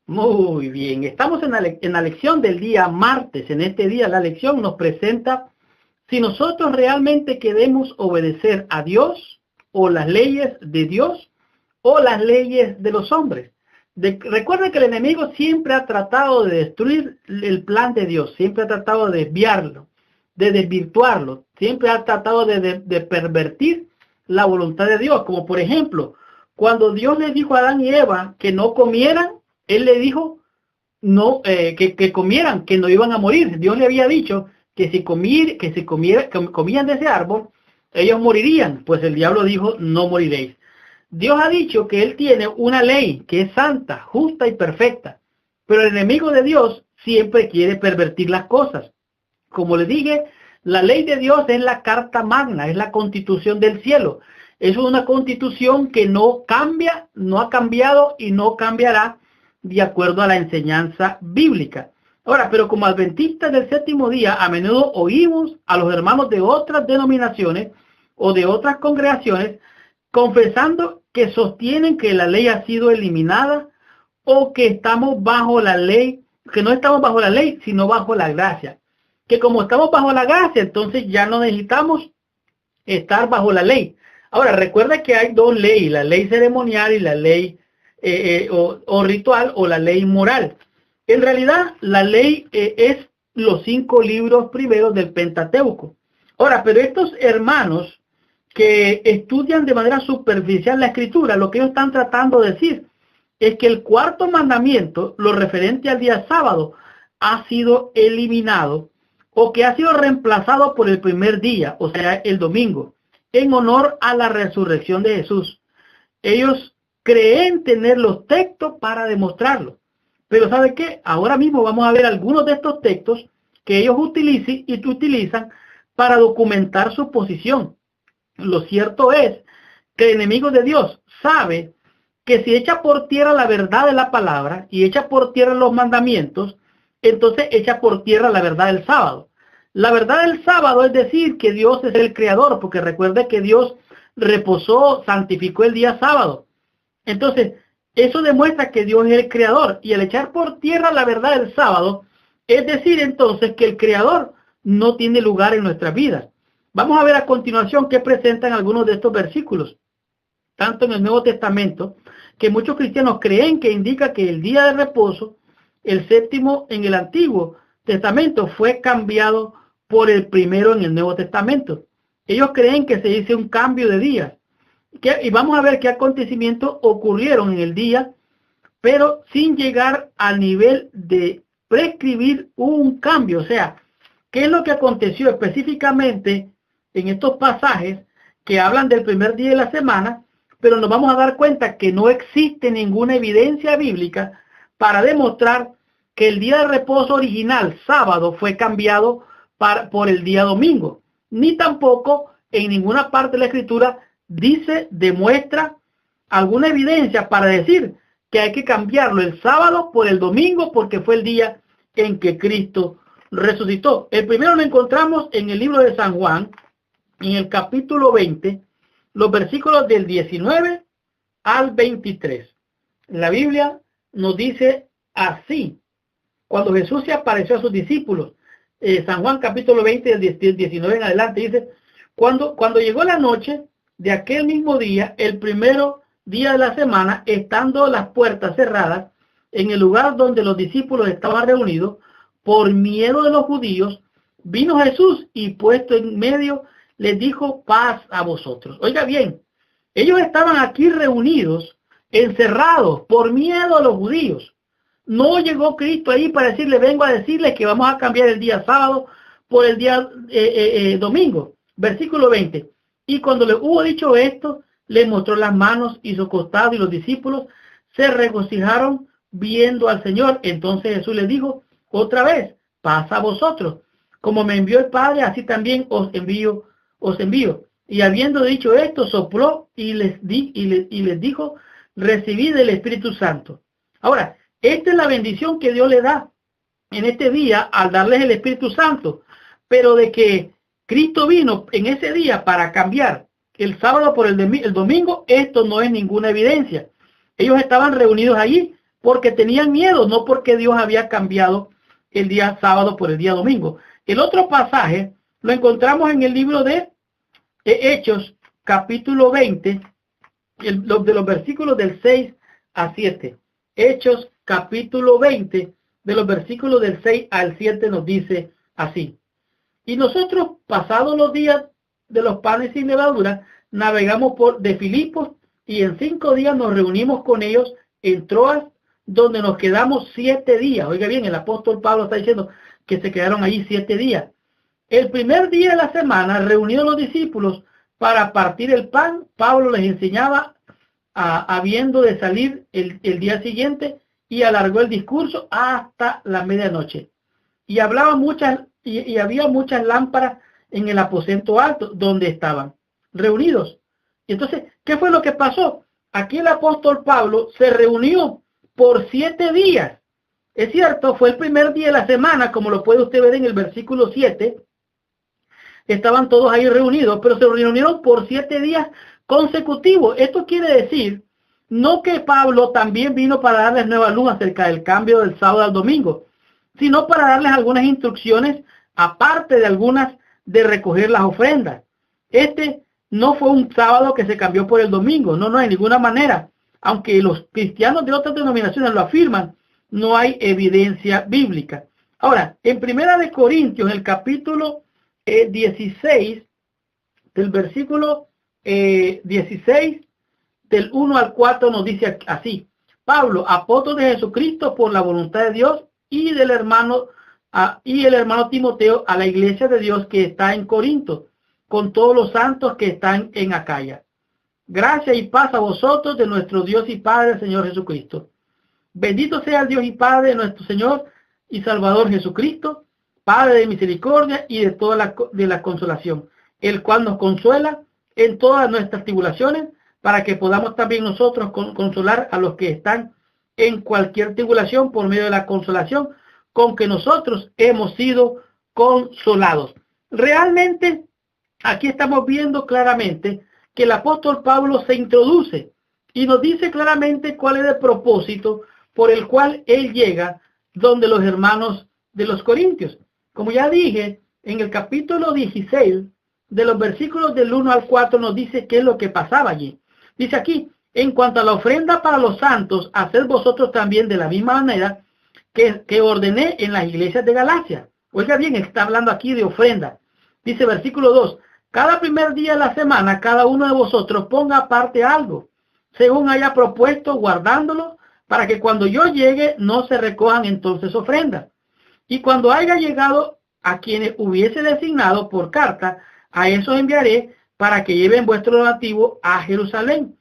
Muy bien, estamos en la lección del día martes. En este día la lección nos presenta si nosotros realmente queremos obedecer a Dios o las leyes de Dios o las leyes de los hombres. Recuerda que el enemigo siempre ha tratado de destruir el plan de Dios, siempre ha tratado de desviarlo, de desvirtuarlo, siempre ha tratado de pervertir la voluntad de Dios. Como por ejemplo, cuando Dios les dijo a Adán y Eva que no comieran, Él le dijo no, que comieran, que no iban a morir. Dios le había dicho que si comían de ese árbol, ellos morirían. Pues el diablo dijo, no moriréis. Dios ha dicho que Él tiene una ley que es santa, justa y perfecta. Pero el enemigo de Dios siempre quiere pervertir las cosas. Como les dije, la ley de Dios es la carta magna, es la constitución del cielo. Es una constitución que no cambia, no ha cambiado y no cambiará de acuerdo a la enseñanza bíblica. Ahora, pero como adventistas del séptimo día, a menudo oímos a los hermanos de otras denominaciones o de otras congregaciones confesando que sostienen que la ley ha sido eliminada o que estamos bajo la ley, que no estamos bajo la ley, sino bajo la gracia. Que como estamos bajo la gracia, entonces ya no necesitamos estar bajo la ley. Ahora, recuerda que hay dos leyes, la ley ceremonial y la ley o ritual o la ley moral. En realidad, la ley es los 5 libros primeros del Pentateuco. Ahora, pero estos hermanos que estudian de manera superficial la escritura, lo que ellos están tratando de decir es que el cuarto mandamiento, lo referente al día sábado, ha sido eliminado o que ha sido reemplazado por el primer día, o sea, el domingo, en honor a la resurrección de Jesús. Ellos creen tener los textos para demostrarlo. Pero ¿sabe qué? Ahora mismo vamos a ver algunos de estos textos que ellos utilizan para documentar su posición. Lo cierto es que el enemigo de Dios sabe que si echa por tierra la verdad de la palabra y echa por tierra los mandamientos, entonces echa por tierra la verdad del sábado. La verdad del sábado es decir que Dios es el creador, porque recuerde que Dios reposó, santificó el día sábado. Entonces, eso demuestra que Dios es el creador, y al echar por tierra la verdad del sábado, es decir entonces que el creador no tiene lugar en nuestras vidas. Vamos a ver a continuación qué presentan algunos de estos versículos, tanto en el Nuevo Testamento, que muchos cristianos creen que indica que el día de reposo, el séptimo en el Antiguo Testamento, fue cambiado por el primero en el Nuevo Testamento. Ellos creen que se hizo un cambio de días. Y vamos a ver qué acontecimientos ocurrieron en el día, pero sin llegar al nivel de prescribir un cambio. O sea, ¿qué es lo que aconteció específicamente en estos pasajes que hablan del primer día de la semana? Pero nos vamos a dar cuenta que no existe ninguna evidencia bíblica para demostrar que el día de reposo original, sábado, fue cambiado por el día domingo. Ni tampoco en ninguna parte de la Escritura demuestra alguna evidencia para decir que hay que cambiarlo el sábado por el domingo porque fue el día en que Cristo resucitó. El primero lo encontramos en el libro de San Juan, en el capítulo 20, los versículos del 19 al 23. La Biblia nos dice así, cuando Jesús se apareció a sus discípulos, San Juan capítulo 20, del 19 en adelante, dice, cuando llegó la noche de aquel mismo día, el primero día de la semana, estando las puertas cerradas, en el lugar donde los discípulos estaban reunidos, por miedo de los judíos, vino Jesús y puesto en medio, les dijo, paz a vosotros. Oiga bien, ellos estaban aquí reunidos, encerrados, por miedo a los judíos. No llegó Cristo ahí para decirle, vengo a decirles que vamos a cambiar el día sábado por el día domingo. Versículo 20. Y cuando le hubo dicho esto, le mostró las manos y su costado, y los discípulos se regocijaron viendo al Señor. Entonces Jesús les dijo otra vez, paz a vosotros. Como me envió el Padre, así también os envío. Y habiendo dicho esto, sopló y les dijo, recibid el Espíritu Santo. Ahora, esta es la bendición que Dios le da en este día al darles el Espíritu Santo. Pero de que Cristo vino en ese día para cambiar el sábado por el domingo, esto no es ninguna evidencia. Ellos estaban reunidos allí, porque tenían miedo, no porque Dios había cambiado el día sábado por el día domingo. El otro pasaje lo encontramos en el libro de Hechos, capítulo 20, de los versículos del 6 a 7. Hechos, capítulo 20, de los versículos del 6 al 7 nos dice así. Y nosotros, pasados los días de los panes sin levadura, navegamos de Filipos, y en 5 días nos reunimos con ellos en Troas, donde nos quedamos 7 días. Oiga bien, el apóstol Pablo está diciendo que se quedaron allí 7 días. El primer día de la semana, reunidos los discípulos para partir el pan, Pablo les enseñaba habiendo de salir el día siguiente, y alargó el discurso hasta la medianoche. Y hablaba y había muchas lámparas en el aposento alto donde estaban reunidos. Y entonces, ¿qué fue lo que pasó? Aquí el apóstol Pablo se reunió por 7 días. Es cierto, fue el primer día de la semana, como lo puede usted ver en el versículo 7. Estaban todos ahí reunidos, pero se reunieron por 7 días consecutivos. Esto quiere decir, no que Pablo también vino para darles nueva luz acerca del cambio del sábado al domingo, sino para darles algunas instrucciones, aparte de algunas de recoger las ofrendas. Este no fue un sábado que se cambió por el domingo, no, de ninguna manera. Aunque los cristianos de otras denominaciones lo afirman, no hay evidencia bíblica. Ahora, en Primera de Corintios, en el capítulo 16, del versículo 16, del 1 al 4, nos dice así: Pablo, apóstol de Jesucristo por la voluntad de Dios, y el hermano Timoteo, a la iglesia de Dios que está en Corinto, con todos los santos que están en Acaya. Gracia y paz a vosotros de nuestro Dios y Padre, el Señor Jesucristo. Bendito sea el Dios y Padre de nuestro Señor y Salvador Jesucristo, Padre de misericordia y de toda la consolación, el cual nos consuela en todas nuestras tribulaciones, para que podamos también nosotros consolar a los que están en cualquier tribulación por medio de la consolación con que nosotros hemos sido consolados. Realmente, aquí estamos viendo claramente que el apóstol Pablo se introduce y nos dice claramente cuál es el propósito por el cual él llega donde los hermanos de los Corintios. Como ya dije, en el capítulo 16, de los versículos del 1 al 4, nos dice qué es lo que pasaba allí. Dice aquí: en cuanto a la ofrenda para los santos, haced vosotros también de la misma manera que ordené en las iglesias de Galacia. Oiga bien, está hablando aquí de ofrenda. Dice versículo 2: cada primer día de la semana, cada uno de vosotros ponga aparte algo, según haya propuesto, guardándolo, para que cuando yo llegue no se recojan entonces ofrendas. Y cuando haya llegado a quienes hubiese designado por carta, a esos enviaré para que lleven vuestro donativo a Jerusalén.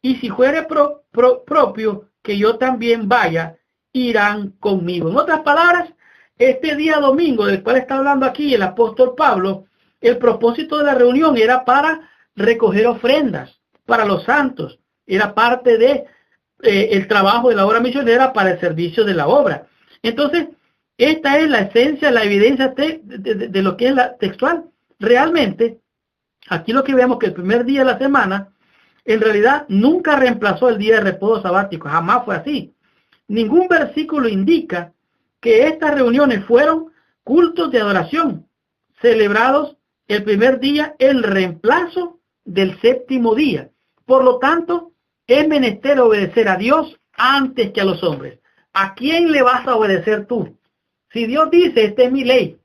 Y si fuere propio que yo también vaya, irán conmigo. En otras palabras, este día domingo del cual está hablando aquí el apóstol Pablo, el propósito de la reunión era para recoger ofrendas para los santos. Era parte de el trabajo de la obra misionera para el servicio de la obra. Entonces, esta es la esencia, la evidencia de lo que es la textual. Realmente, aquí lo que vemos que el primer día de la semana, en realidad, nunca reemplazó el día de reposo sabático. Jamás fue así. Ningún versículo indica que estas reuniones fueron cultos de adoración, celebrados el primer día en reemplazo del séptimo día. Por lo tanto, es menester obedecer a Dios antes que a los hombres. ¿A quién le vas a obedecer tú? Si Dios dice, esta es mi ley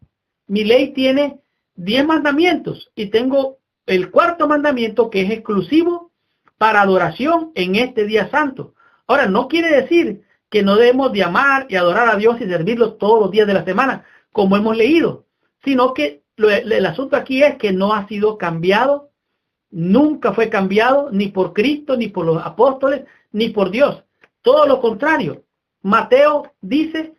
tiene 10 mandamientos y tengo el 4º mandamiento que es exclusivo para adoración en este día santo. Ahora, no quiere decir que no debemos de amar y adorar a Dios y servirlo todos los días de la semana, como hemos leído, sino que el asunto aquí es que no ha sido cambiado, nunca fue cambiado, ni por Cristo, ni por los apóstoles, ni por Dios. Todo lo contrario. Mateo dice,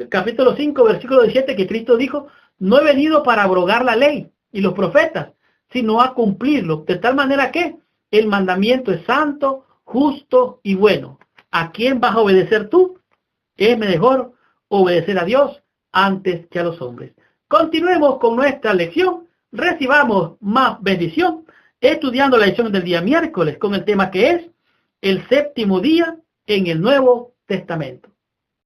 capítulo 5, versículo 17, que Cristo dijo: no he venido para abrogar la ley y los profetas, sino a cumplirlo, de tal manera que el mandamiento es santo, justo y bueno. ¿A quién vas a obedecer tú? Es mejor obedecer a Dios antes que a los hombres. Continuemos con nuestra lección, recibamos más bendición, estudiando la lección del día miércoles con el tema que es el séptimo día en el Nuevo Testamento.